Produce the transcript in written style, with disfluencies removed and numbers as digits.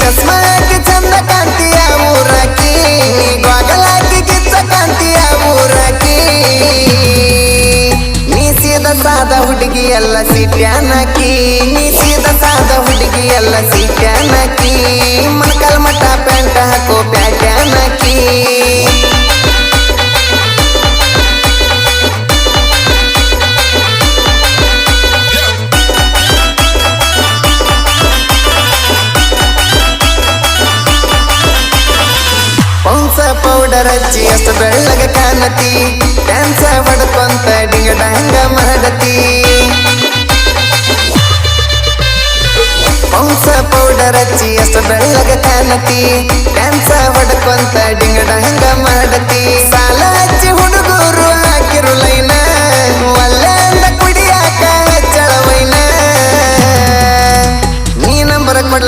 ಚಸ್ಮಾಕಿ ಚಂದ ಕಾಂತಿಯ ಊರಾಕಿ ಗೋಗಲಾಕಿ ಕಿಚ್ಚ ಕಾಂತಿಯ ಊರಾಕಿ ನೀ ಸೀದ ಸಾದ ಹುಡುಗಿ ಎಲ್ಲ ಸಿಟ್ಯಾನಕಿ ನೀ ಸೀದ ಸಾದ ಹುಡುಗಿ ಎಲ್ಲ ಸಿಟ್ಯಾನಕಿ ಮಣಕಲ್ ಮಠ ಪ್ಯಾಂಟ ಹಾಕೋ ಪ್ಯಾಟ್ಯಾನಕಿ ಪೌಡರ್ ಹಚ್ಚಿ ಅಷ್ಟು ಬೆಳ್ಳಗ ಕಾಣತಿ ಡ್ಯಾನ್ಸ ಹೊಡ್ಕೊಂತ ಡಿಂಗಡ ಹಂಗ ಮಾಡತಿ ಪೌಡರ್ ಹಚ್ಚಿ ಅಷ್ಟು ಬೆಳ್ಳಗ ಕಾಣತಿ ಡ್ಯಾನ್ಸ ಹೊಡ್ಕೊಂತ ಡಿಂಗಡ ಹಂಗ ಮಾಡತಿ ಸಾಲ ಹಚ್ಚಿ ಹುಡುಗರು ಹಾಕಿರು ಲೈನ